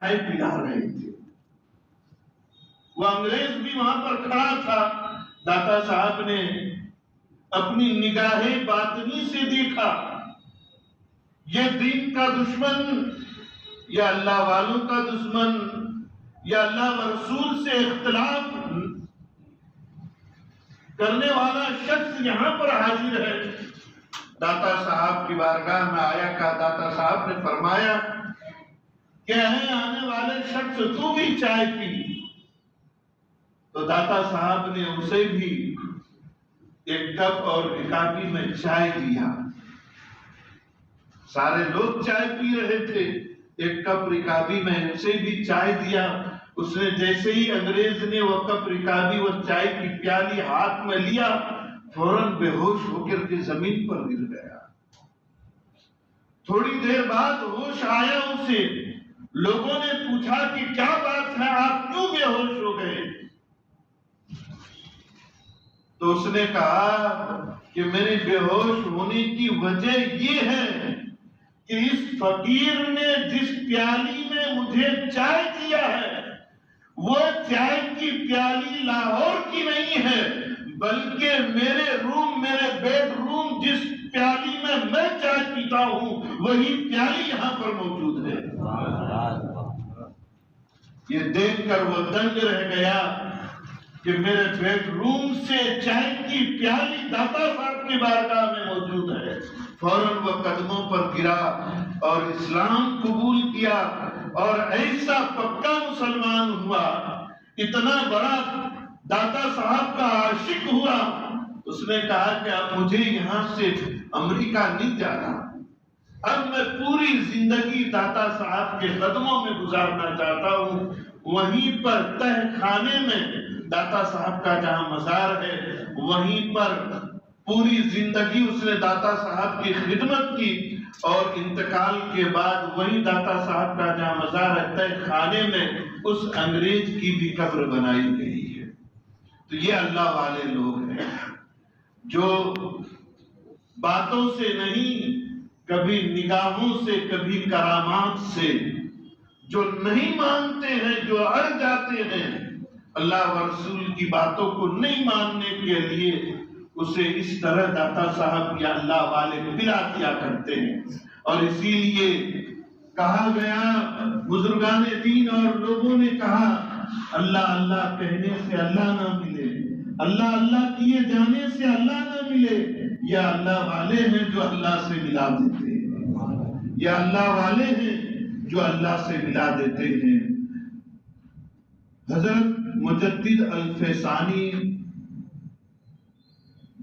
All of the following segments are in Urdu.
چائے پلا رہے تھے. وہ انگریز بھی وہاں پر کھڑا تھا. داتا صاحب نے اپنی نگاہ باطنی سے دیکھا یہ دین کا دشمن یا اللہ والوں کا دشمن یا اللہ و رسول سے اختلاف کرنے والا شخص یہاں پر حاضر ہے. داتا صاحب کی بارگاہ میں آیا. کہا داتا صاحب نے فرمایا کہ ہے آنے والے شخص تو بھی چائے پی. تو داتا صاحب نے اسے بھی ایک کپ اور رکابی میں چائے دیا. سارے لوگ چائے پی رہے تھے. ایک کپ رکابی میں اسے بھی چائے دیا. اس نے جیسے ہی انگریز نے وہ کپ رکابی اور چائے کی پیالی ہاتھ میں لیا فوراً بے ہوش ہو کر کے زمین پر گر گیا. تھوڑی دیر بعد ہوش آیا اسے. لوگوں نے پوچھا کہ کیا بات ہے آپ کیوں بے ہوش ہو گئے؟ تو اس نے کہا کہ میرے بے ہوش ہونے کی وجہ یہ ہے کہ اس فقیر نے جس پیالی میں مجھے چائے دیا ہے وہ چائے کی پیالی لاہور کی نہیں ہے بلکہ میرے بیڈ روم جس پیالی میں چائے پیتا ہوں وہی پیالی یہاں پر موجود ہے. یہ دیکھ کر وہ دنگ رہ گیا کہ میرے بیڈ روم سے چائے کی پیالی داتا صاحب کی بارگاہ میں موجود ہے. فوراً وہ قدموں پر گرا اور اسلام قبول کیا اور ایسا پکا مسلمان ہوا. اتنا بڑا داتا صاحب کا عاشق ہوا. اس نے کہا کہ اب مجھے یہاں سے امریکہ نہیں جانا. اب میں پوری زندگی داتا صاحب کے قدموں میں گزارنا چاہتا ہوں. وہیں پر تہ خانے میں داتا صاحب کا جہاں مزار ہے وہیں پر پوری زندگی اس نے داتا صاحب کی خدمت کی اور انتقال کے بعد وہی داتا صاحب کا جہاں مزار ہے تہ خانے میں اس انگریز کی بھی قبر بنائی گئی ہے. تو یہ اللہ والے لوگ ہیں جو باتوں سے نہیں کبھی نگاہوں سے کبھی کرامات سے جو نہیں مانتے ہیں جو اڑ جاتے ہیں اللہ و رسول کی باتوں کو نہیں ماننے کے لیے اسے اس طرح داتا صاحب یا اللہ والے پلا دیا کرتے ہیں. اور اسی لیے کہا گیا بزرگان دین اور لوگوں نے کہا اللہ اللہ کہنے سے اللہ نہ ملے, اللہ اللہ کیے جانے سے اللہ نہ ملے. یا اللہ والے ہیں جو اللہ سے ملا دیتے ہیں, یا اللہ والے ہیں جو اللہ سے ملا دیتے ہیں. حضرت مجدد الفیسانی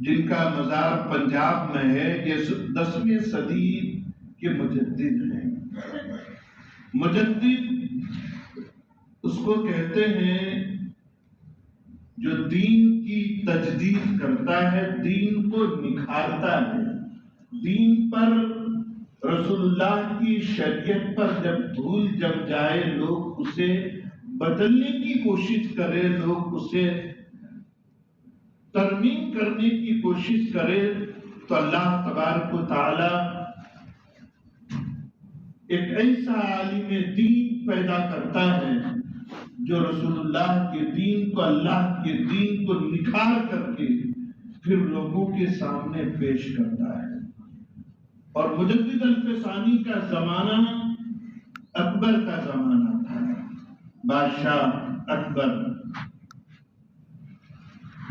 جن کا مزار پنجاب میں ہے یہ 10ویں صدی کے مجدد ہیں. مجدد اس کو کہتے ہیں جو دین کی تجدید کرتا ہے, دین کو نکھارتا ہے, دین پر رسول اللہ کی شریعت پر جب دھول جم جائے لوگ اسے بدلنے کی کوشش کرے, لوگ اسے ترمیم کرنے کی کوشش کرے تو اللہ تبارک و تعالی ایک ایسا عالم دین پیدا کرتا ہے جو رسول اللہ کے دین کو, اللہ کے دین کو نکھار کر کے پھر لوگوں کے سامنے پیش کرتا ہے. اور مجدد الفیسانی کا زمانہ اکبر کا زمانہ تھا, بادشاہ اکبر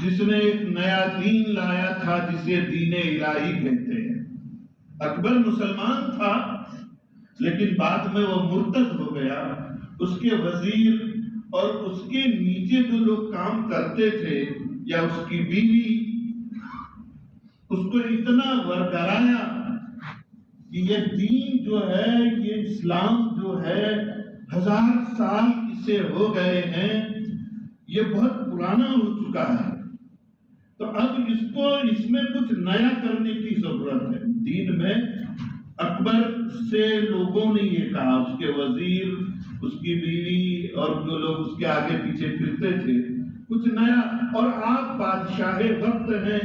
جس نے ایک نیا دین لایا تھا جسے دین الہی کہتے ہیں. اکبر مسلمان تھا لیکن بعد میں وہ مرتد ہو گیا. اس کے وزیر اور اس کے نیچے جو لوگ کام کرتے تھے یا اس کی بیوی اس کو اتنا ورگرایا کہ یہ دین جو ہے, یہ اسلام جو ہے 1000 سال اسے ہو گئے ہیں, یہ بہت پرانا ہو چکا ہے, تو اب اس میں کچھ نیا کرنے کی ضرورت ہے دین میں. اکبر سے لوگوں نے یہ کہا, اس کے وزیر, اس کی بیوی اور جو لوگ اس کے آگے پیچھے پھرتے تھے, کچھ نیا. اور آپ بادشاہ وقت ہیں,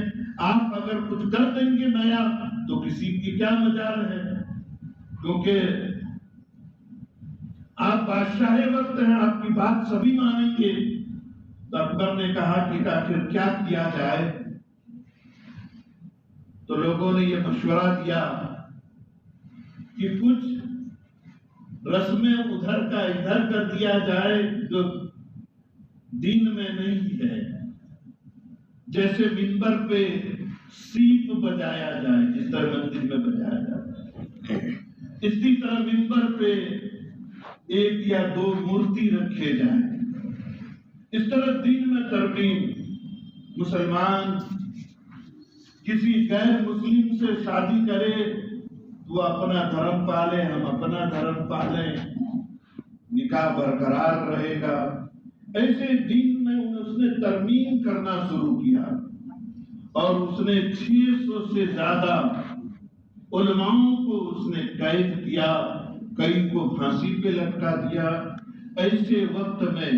آپ اگر کچھ کر دیں گے نیا تو کسی کی کیا مجال ہے, کیونکہ آپ بادشاہ وقت ہیں، آپ کی بات سبھی مانیں گے۔ تو اکبر نے کہا کہ آخر کیا کیا جائے؟ تو لوگوں نے یہ مشورہ دیا کہ کچھ رسمیں ادھر کا ادھر کر دیا جائے جو دین میں نہیں ہے، جیسے منبر پہ سیپ بجایا جائے، جس طرح مندر میں بجایا جاتا ہے، اسی طرح منبر پہ ایک یا دو مورتی رکھے جائیں۔ اس طرح دین میں ترمیم، مسلمان کسی غیر مسلم سے شادی کرے وہ اپنا دھرم پالے، ہم اپنا دھرم پالیں، نکاح برقرار رہے گا۔ ایسے دین میں اس نے ترمیم کرنا شروع کیا اور اس نے 600 سے زیادہ علماؤں کو اس نے قید کیا، کئی کو پھانسی پہ لٹکا دیا۔ ایسے وقت میں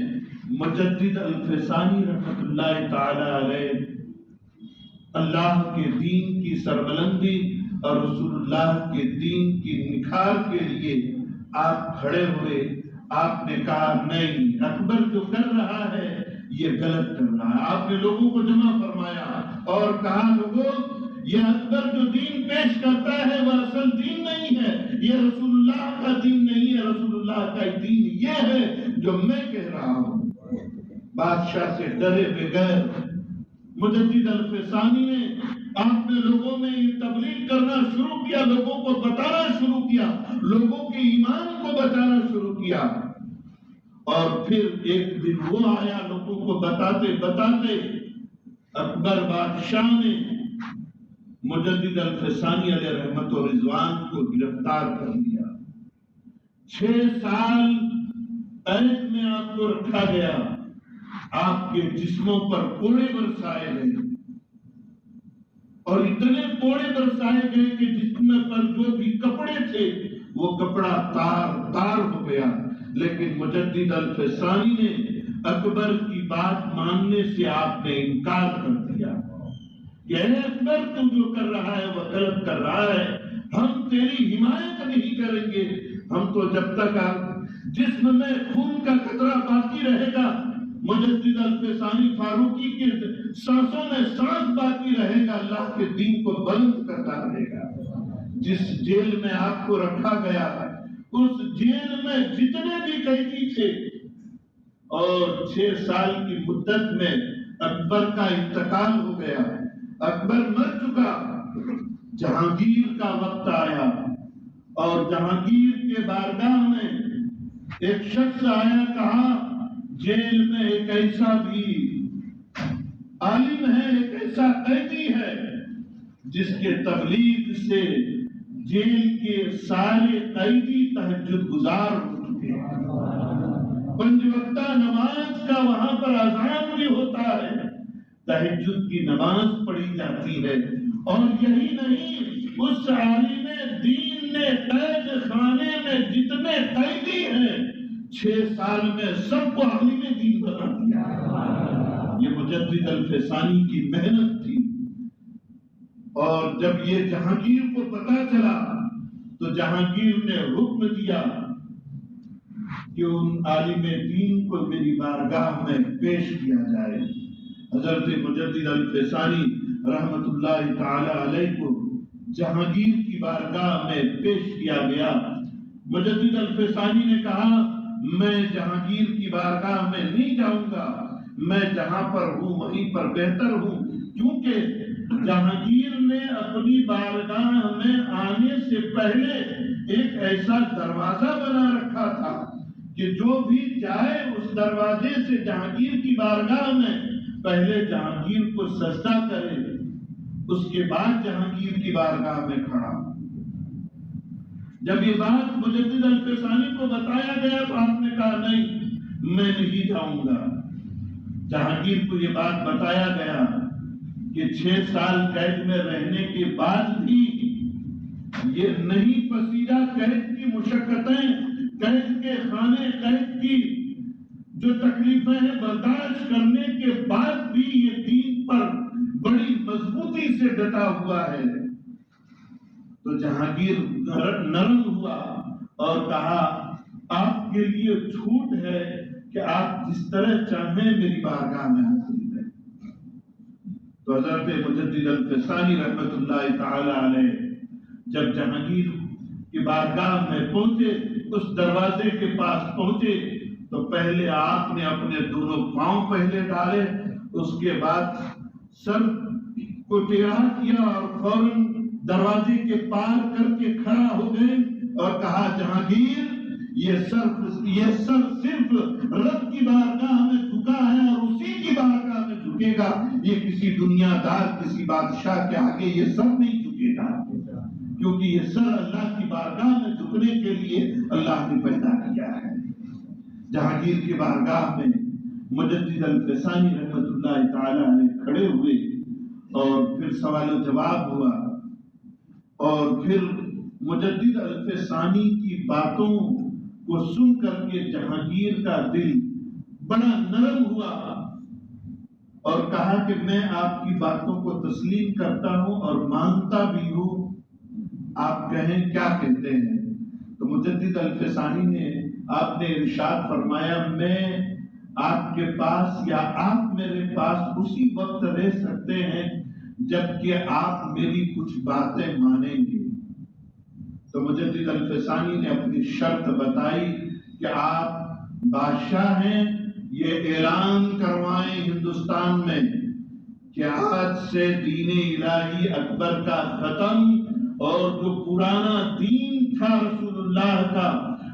مجدد الفسانی رحمت اللہ تعالی علیہ اللہ کے دین کی سربلندی اور رسول اللہ کے دین کی نکھار کے لیے آپ کھڑے ہوئے۔ آپ نے کہا نہیں، اکبر جو کر رہا ہے یہ غلط کر رہا ہے۔ آپ نے لوگوں کو جمع فرمایا اور کہا لوگوں، یہ اکبر جو دین پیش کرتا ہے وہ اصل دین نہیں ہے، یہ رسول اللہ کا دین نہیں ہے، رسول اللہ کا دین یہ ہے جو میں کہہ رہا ہوں۔ بادشاہ سے ڈرے بغیر مجدد الفسانی نے آپ نے لوگوں میں یہ تبلیغ کرنا شروع کیا، لوگوں کو بتانا شروع کیا، لوگوں کے ایمان کو بچانا شروع کیا۔ اور پھر ایک دن وہ آیا لوگوں کو بتاتے بتاتے اکبر بادشاہ نے مجدد الفسانی علیہ رحمت و رضوان کو گرفتار کر لیا۔ 6 سال قید میں آپ کو رکھا گیا، آپ کے جسموں پر کوڑے برسائے گئے اور اتنے کوڑے برسائے گئے کہ جسم پر جو بھی کپڑے تھے وہ کپڑا تار تار ہو گیا۔ لیکن مجدد الفسانی نے اکبر کی بات ماننے سے آپ نے انکار کر دیا کہ اے اکبر، تو جو کر رہا ہے وہ غلط کر رہا ہے، ہم تیری حمایت نہیں کریں گے۔ ہم تو جب تک جسم میں خون کا قطرہ باقی رہے گا، مجدد الفسانی فاروقی کے سانسوں میں سانس باقی رہے گا، اللہ کے دین کو بلند کرتا رہے گا۔ جس جیل میں آپ کو رکھا گیا اس جیل میں جتنے بھی قیدی تھے، اور 6 سال کی مدت میں اکبر کا انتقال ہو گیا، اکبر مر چکا۔ جہانگیر کا وقت آیا اور جہانگیر کے بارگاہ میں ایک شخص آیا، کہا جیل میں ایک ایسا بھی عالم ہے، ایک ایسا قیدی ہے جس کے تبلیغ سے جیل کے سارے قیدی تہجد گزار ہو چکے ہیں۔ 5 وقتہ نماز کا وہاں پر اذان بھی ہوتا ہے، تہجد کی نماز پڑھی جاتی ہے۔ اور یہی نہیں، اس عالم دین نے قید خانے میں جتنے قیدی ہیں 6 سال میں سب کو عالم دین بنا دیا۔ یہ مجدد الفسانی کی محنت تھی۔ اور جب یہ جہانگیر کو پتا چلا تو جہانگیر نے حکم دیا کہ ان عالم دین کو میری بارگاہ میں پیش کیا جائے۔ حضرت مجدد الفسانی رحمت اللہ تعالی علیہ کو جہانگیر کی بارگاہ میں پیش کیا گیا۔ مجدد الفسانی نے کہا میں جہانگیر کی بارگاہ میں نہیں جاؤں گا، میں جہاں پر ہوں وہیں پر بہتر ہوں، کیونکہ جہانگیر نے اپنی بارگاہ میں آنے سے پہلے ایک ایسا دروازہ بنا رکھا تھا کہ جو بھی جائے اس دروازے سے جہانگیر کی بارگاہ میں پہلے جہانگیر کو سجدہ کرے، اس کے بعد جہانگیر کی بارگاہ میں کھڑا۔ جب یہ بات مجدد الفسانی کو بتایا گیا تو آپ نے کہا نہیں، میں نہیں جاؤں گا۔ جہانگیر کو یہ بات بتایا گیا کہ 6 سال قید میں رہنے کے بعد بھی یہ نہیں پسیدہ قید کی مشقتیں، قید کے خانے، قید کی جو تکلیفیں ہیں برداشت کرنے کے بعد بھی یہ دین پر بڑی مضبوطی سے ڈٹا ہوا ہے۔ تو جہانگیر نرم ہوا اور کہا آپ کے لیے چھوٹ ہے کہ آپ جس طرح چاہیں میری بارگاہ میں حاضر رہیں۔ تو حضرت مجدد الفسانی رحمت اللہ تعالی علیہ جب جہانگیر کی بارگاہ میں پہنچے، اس دروازے کے پاس پہنچے، تو پہلے آپ نے اپنے دونوں پاؤں پہلے ڈالے، اس کے بعد سر کو ٹیڑھا کیا اور فوراً دروازے کے پار کر کے کھڑا ہو گئے اور کہا جہانگیر یہ سر صرف رب کی بارگاہ میں جھکا ہے اور اسی کی بارگاہ میں جھکے گا، یہ کسی دنیا دار کسی بادشاہ کے آگے یہ سر نہیں جھکے گا، کیونکہ یہ سر اللہ کی بارگاہ میں جھکنے کے لیے اللہ نے پیدا کیا ہے۔ جہانگیر کی بارگاہ میں مجدد الفسانی رحمت اللہ تعالی علیہ کھڑے ہوئے اور پھر سوال و جواب ہوا، اور پھر مجدد الفسانی کی باتوں کو سن کر کے جہانگیر کا دل بڑا نرم ہوا اور کہا کہ میں آپ کی باتوں کو تسلیم کرتا ہوں اور مانتا بھی ہوں، آپ کہیں کیا کہتے ہیں؟ تو مجدد الفسانی نے آپ نے ارشاد فرمایا میں آپ کے پاس یا آپ میرے پاس اسی وقت رہ سکتے ہیں جبکہ آپ میری کچھ باتیں مانیں گے۔ تو مجدد الفسانی نے اپنی شرط بتائی کہ آپ بادشاہ ہیں، یہ اعلان کروائیں ہندوستان میں کہ آج سے دین الہی اکبر کا ختم، اور جو پرانا دین تھا رسول اللہ کا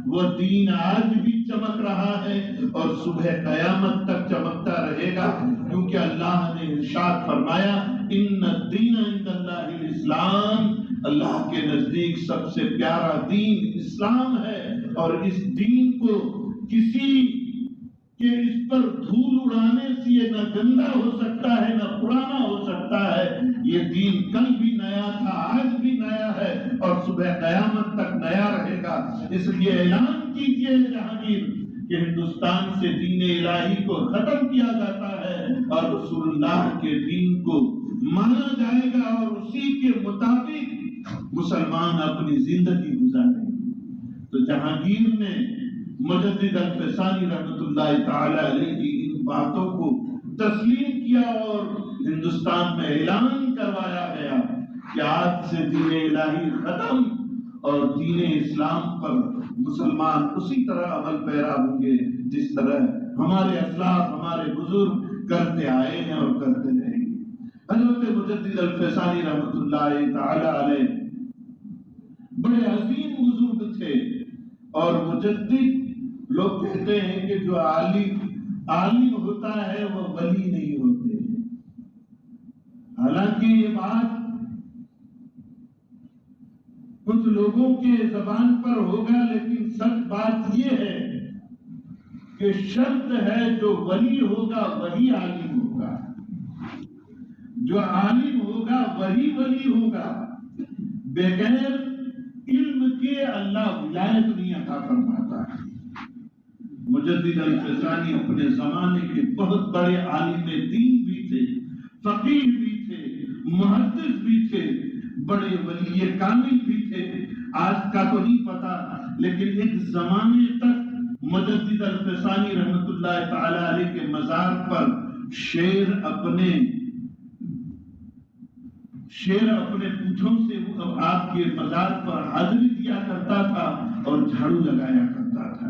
وہ دین آج بھی چمک رہا ہے اور صبح قیامت تک چمکتا رہے گا، کیونکہ اللہ نے ارشاد فرمایا ان الدین عند اللہ الاسلام، اللہ کے نزدیک سب سے پیارا دین اسلام ہے، اور اس دین کو کسی کہ اس پر دھول اڑانے سے یہ نہ گندا ہو سکتا ہے نہ پرانا ہو سکتا ہے، یہ دین کل بھی نیا تھا، آج بھی نیا ہے اور صبح قیامت تک نیا رہے گا۔ اس لیے اعلان کیجئے جہانگیر کہ ہندوستان سے دین الہی کو ختم کیا جاتا ہے اور رسول اللہ کے دین کو مانا جائے گا اور اسی کے مطابق مسلمان اپنی زندگی گزاریں گے۔ تو جہانگیر نے مجدد الفسانی رحمت اللہ تعالی علیہ کی ان باتوں کو تسلیم کیا اور ہندوستان میں اعلان کروایا گیا کہ آج سے دین الہی ختم اور دین اسلام پر مسلمان اسی طرح عمل پیرا ہوں گے جس طرح ہمارے اسلاف ہمارے بزرگ کرتے آئے ہیں اور کرتے رہیں گے۔ حضرت مجدد الفسانی رحمت اللہ تعالی علیہ بڑے عظیم بزرگ تھے، اور مجدد لوگ کہتے ہیں کہ جو عالم ہوتا ہے وہ ولی نہیں ہوتے ہیں۔ حالانکہ یہ بات کچھ لوگوں کے زبان پر ہوگا، لیکن سچ بات یہ ہے کہ شرط ہے جو ولی ہوگا وہی عالم ہوگا، جو عالم ہوگا وہی ولی ہوگا۔ بغیر علم کے اللہ ولایت نہیں عطا فرماتا ہے۔ مجدد الفسانی اپنے زمانے کے بہت بڑے عالم دین بھی تھے، فقیہ بھی تھے، محدث بھی تھے، بڑے ولی کامل بھی تھے۔ آج کا تو نہیں پتا، لیکن ایک زمانے تک مجدد الفسانی رحمت اللہ تعالی علیہ کے مزار پر شیر اپنے پوچھوں سے آپ کے مزار پر حاضری دیا کرتا تھا اور جھاڑو لگایا کرتا تھا۔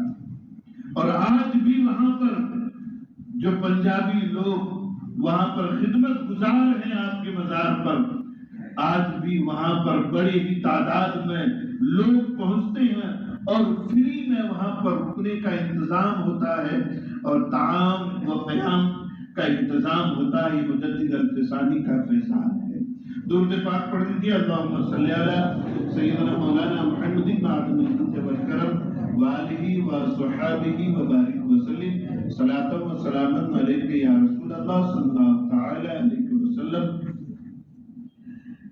اور آج بھی وہاں پر جو پنجابی لوگ وہاں پر خدمت گزار ہیں آپ کے مزار پر، آج بھی وہاں پر بڑی ہی تعداد میں لوگ پہنچتے ہیں اور فری میں وہاں پر رکنے کا انتظام ہوتا ہے اور طعام و قیام کا انتظام ہوتا ہے۔ مجدد الفسانی کا فیضان ہے۔ درود پاک پڑھ لیجیے، اللہم صلی علی سیدنا مولانا محمد معدن الجود والکرم وآلہ وصحابہ وبارک وسلم، صلاۃ و سلام علیک یا رسول اللہ صلی اللہ تعالی علیہ وسلم۔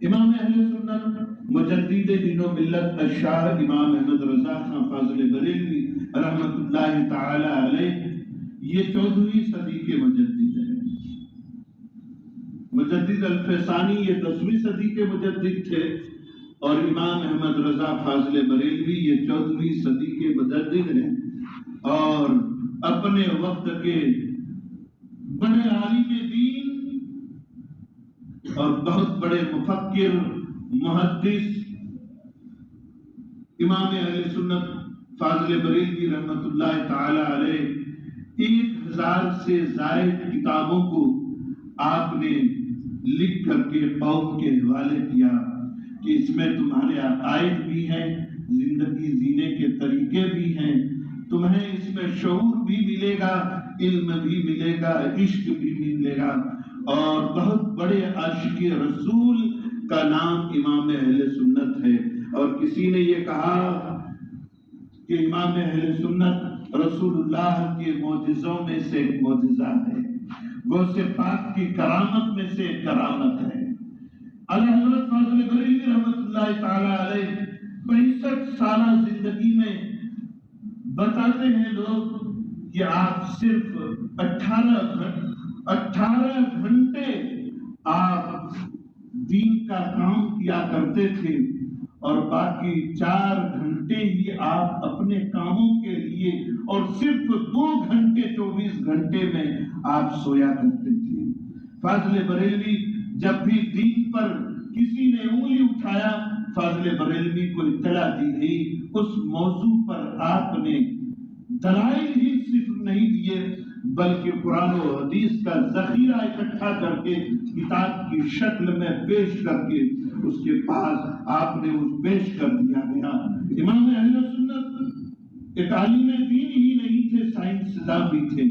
امام اہل سنت مجدد دین و ملت الشاہ امام احمد رضا خان فاضل بریلوی رحمت اللہ تعالی علیہ یہ 14ویں صدی کے مجدد ہیں۔ مجدد الفسانی یہ 10ویں صدی کے مجدد تھے اور امام احمد رضا فاضل بریلوی یہ 14ویں صدی کے مجدد ہیں۔ اور اپنے وقت کے بڑے عالم دین اور بہت بڑے مفکر محدث امام اہل سنت فاضل بریلوی رحمت اللہ تعالی علیہ 1000 سے زائد کتابوں کو آپ نے لکھ کر کے قوم کے حوالے کیا کہ اس میں تمہارے عقائد بھی ہیں، زندگی جینے کے طریقے بھی ہیں، تمہیں اس میں شعور بھی ملے گا، علم بھی ملے گا، عشق بھی ملے گا۔ اور بہت بڑے عاشق رسول کا نام امام اہل سنت ہے۔ اور کسی نے یہ کہا کہ امام اہل سنت رسول اللہ کے معجزوں میں سے ایک معجزہ ہے، غوث پاک کی کرامت میں سے ایک کرامت ہے۔ حضرت فاضل بریلوی رحمت اللہ تعالی علیہ 65 سالہ زندگی میں بتاتے ہیں لوگ کہ آپ صرف 18 گھنٹے آپ دین کا کام کیا کرتے تھے اور باقی 4 گھنٹے ہی آپ اپنے کاموں کے لیے، اور صرف 2 گھنٹے 24 گھنٹے میں آپ سویا کرتے تھے۔ فاضل بریلوی جب بھی دین پر کسی نے انگلی اٹھایا، فاضل بریلوی کو اطلاع دی گئی، اس موضوع پر آپ نے دلائل ہی صرف نہیں دیے بلکہ قرآن و حدیث کا ذخیرہ اکٹھا کر کے کتاب کی شکل میں پیش کر کے اس کے پاس آپ نے اس پیش کر دیا گیا۔ امام اہل سنت ایک عالم دین ہی نہیں تھے، سائنسداں بھی تھے،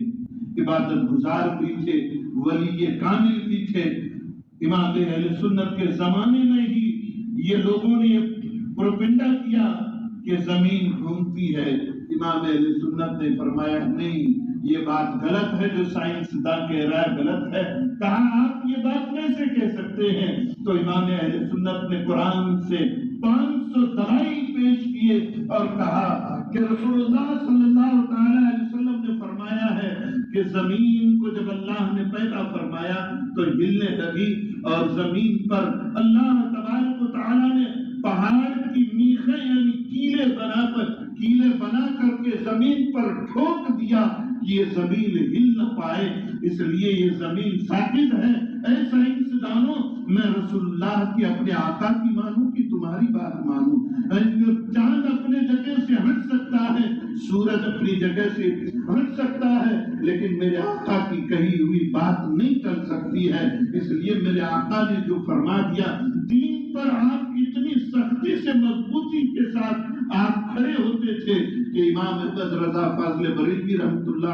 عبادت گزار بھی تھے، ولی کامل بھی تھے۔ امام اہل سنت کے زمانے میں ہی یہ لوگوں نے پروپیگنڈا کیا کہ زمین گھومتی ہے، امام اہل سنت نے فرمایا نہیں، یہ بات غلط ہے، جو سائنسداں کہہ رہا ہے غلط ہے۔ کہا آپ یہ بات کیسے کہہ سکتے ہیں؟ تو امام اہل سنت نے قرآن سے 500 دلائل پیش کیے اور کہا کہ رسول اللہ صلی اللہ تعالی علیہ وسلم نے فرمایا ہے کہ زمین کو جب اللہ نے پیدا فرمایا تو ہلنے لگی، اور زمین پر اللہ تبارک و تعالی نے پہاڑ کی میخیں یعنی کیلے بنا کر کے زمین پر ٹھوک دیا، یہ زمین ہل نہ پائے، اس لیے یہ زمین ثابت ہے۔ اے سائنسدانوں، میں رسول اللہ کی اپنے آقا کی مانوں کہ تمہاری بات مانوں؟ چاند اپنے جگہ سے ہٹ سکتا ہے، سورج اپنی جگہ سے ہٹ سکتا ہے، لیکن میرے آقا کی کہی ہوئی بات نہیں چل سکتی ہے۔ اس لیے میرے آقا نے جو فرما دیا، دین پر آپ اتنی سختی سے مضبوطی کے ساتھ آپ کھڑے ہوتے تھے کہ امام احمد رضا فاضل بریلوی رحمت اللہ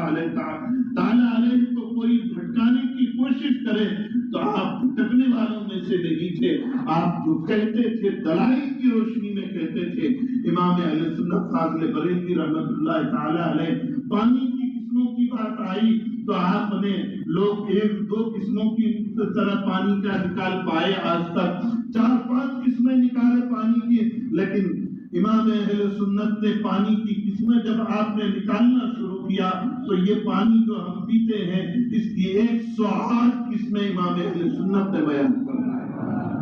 تعالی علیہ کو کوئی بھٹکانے کی کوشش کرے تو آپ بھٹکنے والوں میں سے نہیں تھے۔ آپ جو کہتے تھے دلائل کی روشنی میں کہتے تھے۔ امام اہل سنت فاضل بریلوی رحمت اللہ تعالی علیہ پانی کی قسموں کی بات آئی تو آپ نے لوگ 1-2 قسموں کی طرح پانی کا نکال پائے، آج تک 4-5 قسمیں نکالے پانی کی، لیکن امام اہل سنت نے پانی کی قسمیں جب آپ نے نکالنا شروع کیا تو یہ پانی جو ہم پیتے ہیں اس کی 108 قسمیں امام اہل سنت نے بیان کر،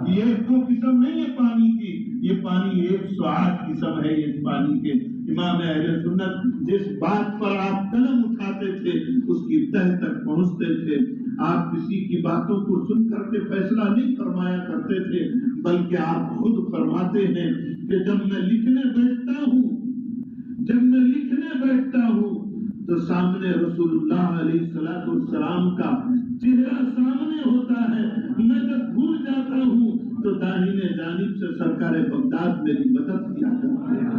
یہ 2 قسم نہیں ہے پانی کی، یہ پانی 108 قسم ہے اس پانی کے۔ امام اہل سنت جس بات پر آپ قلم اٹھاتے تھے اس کی تہ تک پہنچتے تھے۔ آپ کسی کی باتوں کو سن کر کے فیصلہ نہیں فرمایا کرتے تھے، بلکہ آپ خود فرماتے ہیں کہ جب میں لکھنے بیٹھتا ہوں تو سامنے رسول اللہ علیہ السلام کا چہرہ سامنے ہوتا ہے، میں جب بھول جاتا ہوں تو داہنے جانب سے سرکار بغداد میری مدد کیا کرتے ہیں،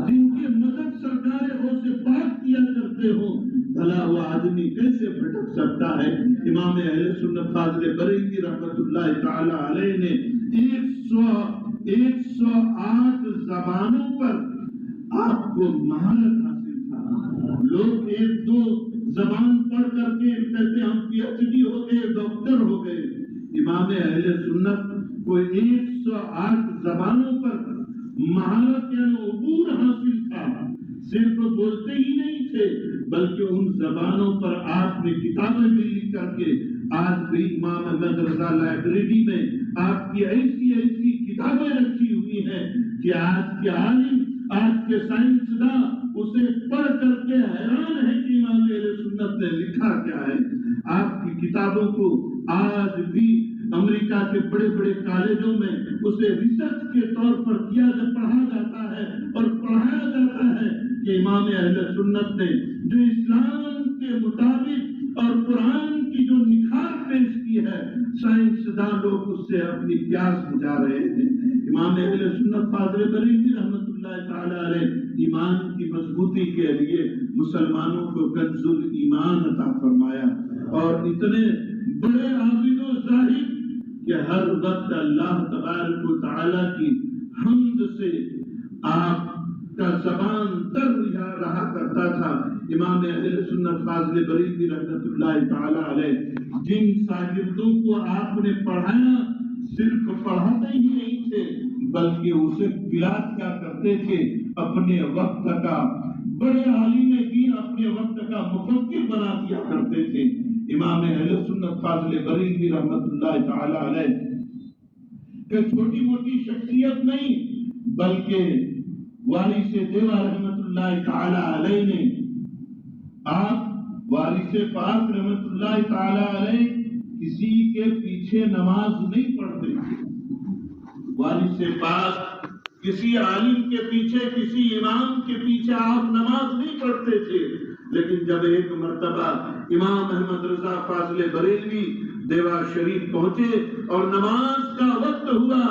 جن کی مدد سرکار غوث پاک کیا کرتے ہو، بھلا وہ آدمی کیسے بھٹک سکتا ہے؟ امام اہل سنت فاضل بریلوی رحمت اللہ تعالی علیہ نے 108 زبانوں پر آپ کو مہارت حاصل تھا۔ لوگ 1-2 زبان پڑھ کر کے کہتے ہم PhD ہو گئے، ڈاکٹر ہو گئے۔ امام اہل سنت کو 108 زبانوں پر مہارت یعنی عبور حاصل تھا، صرف بولتے ہی نہیں تھے بلکہ ان زبانوں پر آپ نے کتابیں بھی لکھ کر کے آج بھی امام احمد رضا لائبریری میں آپ کی ایسی کتابیں رکھی ہوئی ہیں کہ آج کے عالم آج کے سائنسداں اسے پڑھ کر کے حیران ہے کہ امام اہل سنت نے لکھا کیا ہے۔ آپ کی کتابوں کو آج بھی امریکہ کے بڑے بڑے کالجوں میں اسے ریسرچ کے طور پر پڑھا جاتا ہے اور پڑھایا جاتا ہے کہ امام اہل سنت نے جو اسلام کے مطابق اور قرآن کی جو نکھار پیش کی ہے، سائنسداں لوگ اس سے اپنی پیاس بجھا رہے ہیں۔ امام اہل سنت فاضل بریلوی رحمۃ اللہ تعالی علیہ ایمان کی مضبوطی کے لیے مسلمانوں کو کنز ایمان عطا فرمایا، اور اتنے بڑے عابد و زاہد کہ ہر وقت اللہ تبارک و تعالی کی حمد سے آپ کا زبان تر رہا کرتا تھا۔ امام اہل سنت فاضل بریلوی رحمۃ اللہ تعالی علیہ جن شاگردوں کو آپ نے پڑھایا، صرف پڑھاتے ہی نہیں تھے بلکہ اسے قرات کیا کرتے تھے، اپنے وقت کا بڑے عالم دین، اپنے وقت کا مفکر بنا دیا کرتے تھے۔ امام اہل سنت فاضل بریلوی رحمۃ اللہ تعالی علیہ کہ چھوٹی موٹی شخصیت نہیں بلکہ وارث دیوا رحمۃ اللہ تعالی علیہ نے، آپ وارث پاک رحمۃ اللہ تعالی علیہ کسی کے پیچھے نماز نہیں پڑھتے تھے۔ وارث پاک کسی عالم کے پیچھے، کسی امام کے پیچھے آپ نماز نہیں پڑھتے تھے، لیکن جب ایک مرتبہ امام احمد رضا فاضل بریلوی دیوا شریف پہنچے اور نماز کا وقت ہوا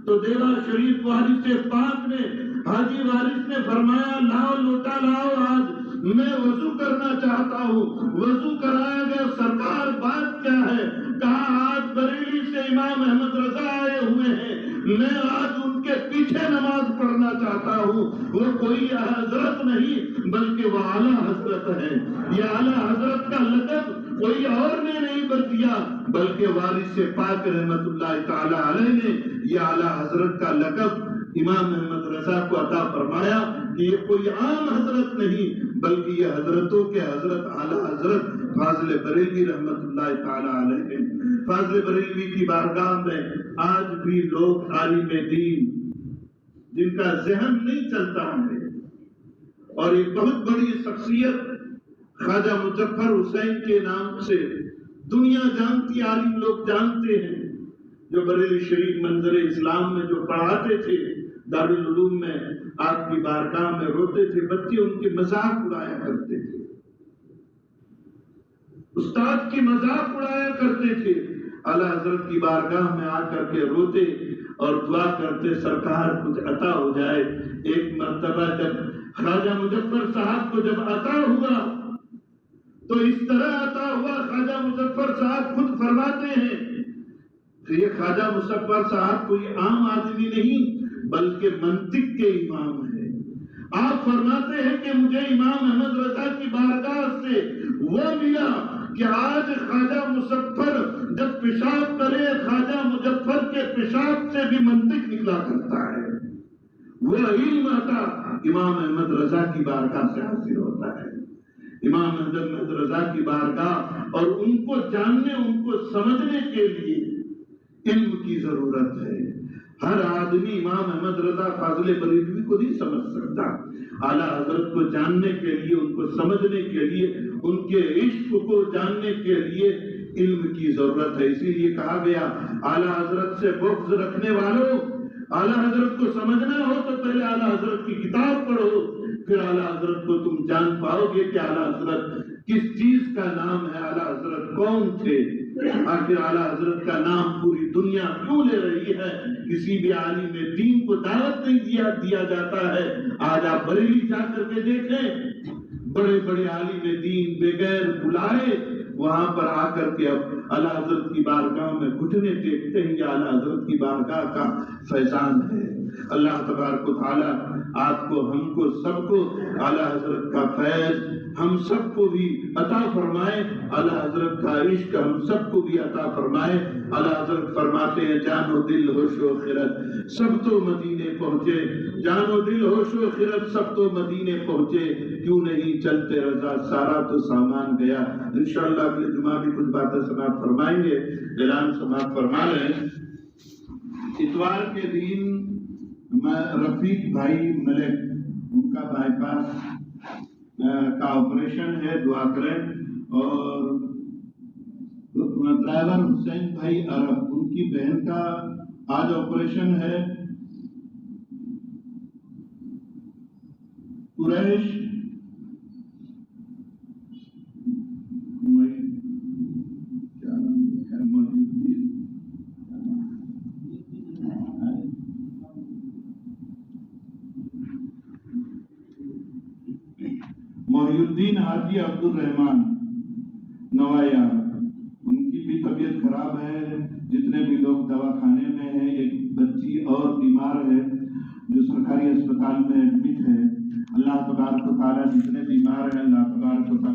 تو دیوا شریف وارث پاک نے، حاجی وارث نے فرمایا لاؤ لوٹا لاؤ، آج میں وضو کرنا چاہتا ہوں۔ وضو کرایا گیا، سرکار بات کیا ہے؟ کہا آج بریلی سے امام احمد رضا آئے ہوئے ہیں، میں آج ان کے پیچھے نماز پڑھنا چاہتا ہوں۔ وہ کوئی حضرت نہیں بلکہ وہ اعلیٰ حضرت ہے۔ یہ اعلیٰ حضرت کا لقب کوئی اور نے نہیں دیا بلکہ وارث پاک رحمت اللہ تعالی علیہ نے یہ اعلیٰ حضرت کا لقب امام احمد رضا کو عطا فرمایا کہ یہ کوئی عام حضرت نہیں بلکہ یہ حضرتوں کے حضرت اعلیٰ حضرت فاضل بریلوی رحمت اللہ تعالی علیہ۔ فاضل بریلوی کی بارگاہ میں آج بھی لوگ عالم دین جن کا ذہن نہیں چلتا ہے، اور ایک بہت بڑی شخصیت خواجہ مظفر حسین کے نام سے دنیا جانتی، عالم لوگ جانتے ہیں، جو بریلی شریف منظر اسلام میں جو پڑھاتے تھے، دارالعلوم میں آپ کی بارگاہ میں روتے تھے، بچے ان کے مذاق اڑایا کرتے تھے، استاد کی مذاق اڑایا کرتے تھے، اعلیٰ حضرت کی بارگاہ میں آ کر کے روتے اور دعا کرتے سرکار کچھ عطا ہو جائے۔ ایک مرتبہ جب خواجہ مظفر صاحب کو جب عطا ہوا تو اس طرح عطا ہوا، خواجہ مظفر صاحب خود فرماتے ہیں کہ یہ خواجہ مظفر صاحب کوئی عام آدمی نہیں بلکہ منطق کے امام ہے۔ آپ فرماتے ہیں کہ مجھے امام احمد رضا کی بارگاہ سے وہ ملا کہ آج خواجہ مظفر جب پیشاب کرے، خواجہ مظفر کے پیشاب سے بھی منطق نکلا کرتا ہے۔ وہ علم عطا امام احمد رضا کی بارگاہ سے حاصل ہوتا ہے۔ امام احمد رضا کی بارگاہ اور ان کو جاننے، ان کو سمجھنے کے لیے علم کی ضرورت ہے۔ ہر آدمی امام احمد رضا فاضل بریلوی کو نہیں سمجھ سکتا۔ اعلیٰ حضرت کو جاننے کے لیے، ان کو سمجھنے کے لیے، ان کے عشق کو جاننے کے لیے علم کی ضرورت ہے۔ اسی لیے کہا گیا اعلیٰ حضرت سے بغض رکھنے والوں، اعلیٰ حضرت کو سمجھنا ہو تو پہلے اعلیٰ حضرت کی کتاب پڑھو، پھر اعلیٰ حضرت کو تم جان پاؤ گے کہ اعلیٰ حضرت کس چیز کا نام ہے، اعلیٰ حضرت کون تھے، آخر اعلیٰ حضرت کا نام پوری دنیا کیوں لے رہی ہے۔ کسی بھی عالم دین کو دعوت نہیں دیا جاتا ہے۔ آج آپ بریلی جا کر کے دیکھیں، بڑے بڑے عالم دین بغیر بلائے وہاں پر آ کر کے اب اعلیٰ حضرت کی بارگاہ میں گھٹنے ٹیکتے ہیں۔ یہ اعلیٰ حضرت کی بارگاہ کا فیضان ہے۔ اللہ تبارک و تعالیٰ آپ کو، ہم کو، سب کو اعلیٰ حضرت کا فیض ہم سب کو بھی عطا فرمائے، اعلیٰ حضرت کا عشق ہم سب کو بھی عطا فرمائے۔ اعلیٰ حضرت فرماتے ہیں جان و دل ہوش و خرد سب تو مدینے پہنچے، جان و دل ہوش و خرد سب تو مدینے پہنچے، کیوں نہیں چلتے رضا سارا تو سامان گیا۔ انشاءاللہ اگلے جمعہ بھی کچھ باتیں سماعت فرمائیں گے۔ اعلان سماعت فرما رہے ہیں۔ اتوار کے دن رفیق بھائی ملک کا بائی پاس کا آپریشن ہے، دعا کریں. اور ڈرائیور حسین بھائی عرب، ان کی بہن کا آج آپریشن ہے. قریش محی الدین حاجی عبد الرحمان نوایا، ان کی بھی طبیعت خراب ہے. جتنے بھی لوگ دواخانے میں ہیں، ایک بچی اور بیمار ہے جو سرکاری اسپتال میں ایڈمٹ ہے. اللہ تبارک و تعالیٰ جتنے بیمار ہیں اللہ تبارک و تعالیٰ